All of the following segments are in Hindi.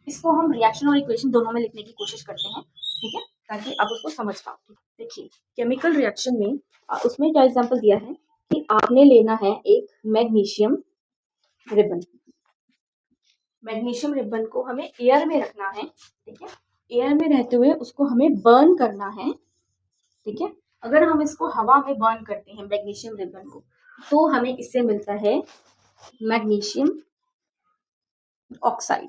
इसको हम रिएक्शन और इक्वेशन दोनों में लिखने की कोशिश करते हैं, ठीक है, ताकि आप उसको समझ पाओ। देखिए केमिकल रिएक्शन में उसमें क्या एग्जांपल दिया है कि आपने लेना है एक मैग्नीशियम रिबन। मैग्नीशियम रिबन को हमें एयर में रखना है, ठीक है, एयर में रहते हुए उसको हमें बर्न करना है, ठीक है। अगर हम इसको हवा में बर्न करते हैं मैग्नीशियम रिबन को, तो हमें इससे मिलता है मैग्नीशियम ऑक्साइड।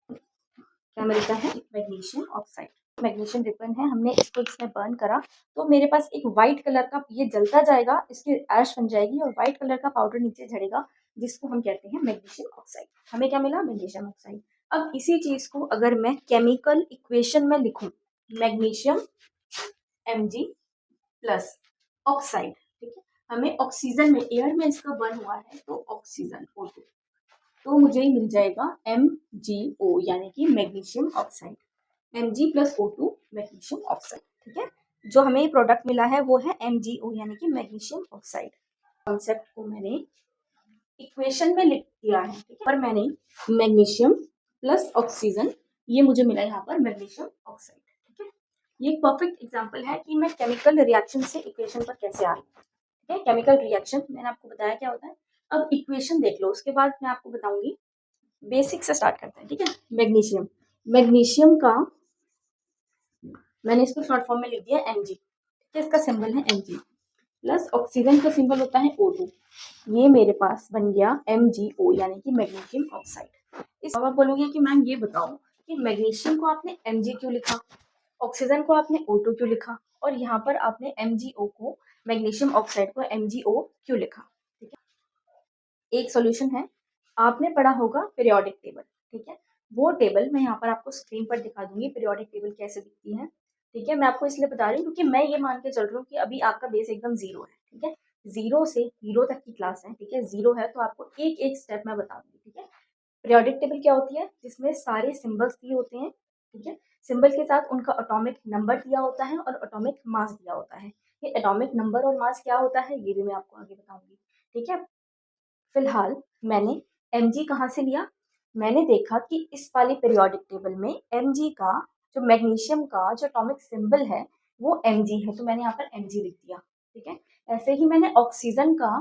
क्या मिलता है? Magnesium oxide. मैग्नीशियम रिबन है, हमने इसको इसमें बर्न करा तो मेरे पास एक व्हाइट कलर का, ये जलता जाएगा, इसकी ऐश बन जाएगी और व्हाइट कलर का पाउडर नीचे झड़ेगा, जिसको हम कहते हैं मैग्नीशियम ऑक्साइड। हमें क्या मिला? Magnesium oxide. अब इसी चीज को अगर मैं केमिकल इक्वेशन में लिखूं, मैग्नीशियम Mg प्लस ऑक्साइड, ठीक है, हमें ऑक्सीजन में, एयर में इसका बर्न हुआ है तो ऑक्सीजन O2, तो मुझे मिल जाएगा MgO यानी कि magnesium oxide. Mg plus O2 magnesium oxide, ठीक है। जो हमें प्रोडक्ट मिला है वो है MgO यानी कि मैग्नीशियम ऑक्साइड। कॉन्सेप्ट को मैंने इक्वेशन में लिख दिया है, ठीक है, पर मैंने मैग्नीशियम प्लस ऑक्सीजन, ये मुझे मिला यहाँ पर मैग्नीशियम ऑक्साइड, ठीक है। ये एक परफेक्ट एग्जांपल है कि मैं केमिकल रिएक्शन से इक्वेशन पर कैसे आ रही हूँ, ठीक है। केमिकल रिएक्शन मैंने आपको बताया क्या होता है। अब इक्वेशन देख लो, उसके बाद मैं आपको बताऊंगी। बेसिक से स्टार्ट करते हैं, ठीक है। मैग्नीशियम, मैग्नीशियम का मैंने इसको शॉर्ट फॉर्म में लिख दिया Mg, ठीक है, इसका सिंबल है Mg प्लस ऑक्सीजन का सिंबल होता है O2, ये मेरे पास बन गया MgO यानी कि मैग्नीशियम ऑक्साइड। इस अब आप बोलोगे कि मैम ये बताओ कि मैग्नीशियम को आपने Mg क्यों लिखा, ऑक्सीजन को आपने O2 क्यों लिखा, और यहाँ पर आपने MgO को, मैग्नीशियम ऑक्साइड को MgO क्यों लिखा, ठीक है। एक सॉल्यूशन है, आपने पढ़ा होगा पीरियोडिक टेबल, ठीक है, वो टेबल मैं यहाँ पर आपको स्क्रीन पर दिखा दूंगी, पीरियोडिक टेबल कैसे दिखती है, ठीक है। मैं आपको इसलिए बता रही हूँ क्योंकि मैं ये मान के चल रही हूँ कि अभी आपका बेस एकदम जीरो है, ठीक है, जीरो से हीरो तक की क्लास है, ठीक है, जीरो है तो आपको एक एक स्टेप मैं बता दूंगी, ठीक है। पीरियोडिक टेबल क्या होती है? जिसमें सारे सिंबल्स दिए होते हैं, ठीक है, सिंबल के साथ उनका एटॉमिक नंबर दिया होता है और एटॉमिक मास दिया होता है। ये एटॉमिक नंबर और मास क्या होता है ये भी मैं आपको आगे बताऊंगी, ठीक है। फिलहाल मैंने Mg कहाँ से लिया? मैंने देखा कि इस वाली पीरियोडिक टेबल में Mg का, जो मैग्नीशियम का जो एटॉमिक सिंबल है वो Mg है, तो मैंने यहाँ पर Mg लिख दिया, ठीक है। ऐसे ही मैंने ऑक्सीजन का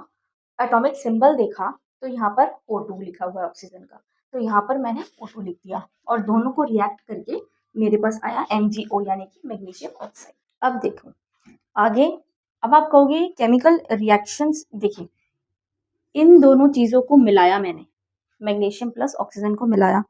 एटॉमिक सिंबल देखा तो यहाँ पर O2 लिखा हुआ है ऑक्सीजन का, तो यहाँ पर मैंने O2 लिख दिया और दोनों को रिएक्ट करके मेरे पास आया MgO यानी कि मैग्नीशियम ऑक्साइड। अब देखो आगे, अब आप कहोगे केमिकल रिएक्शंस, देखिए इन दोनों चीज़ों को मिलाया मैंने, मैग्नीशियम प्लस ऑक्सीजन को मिलाया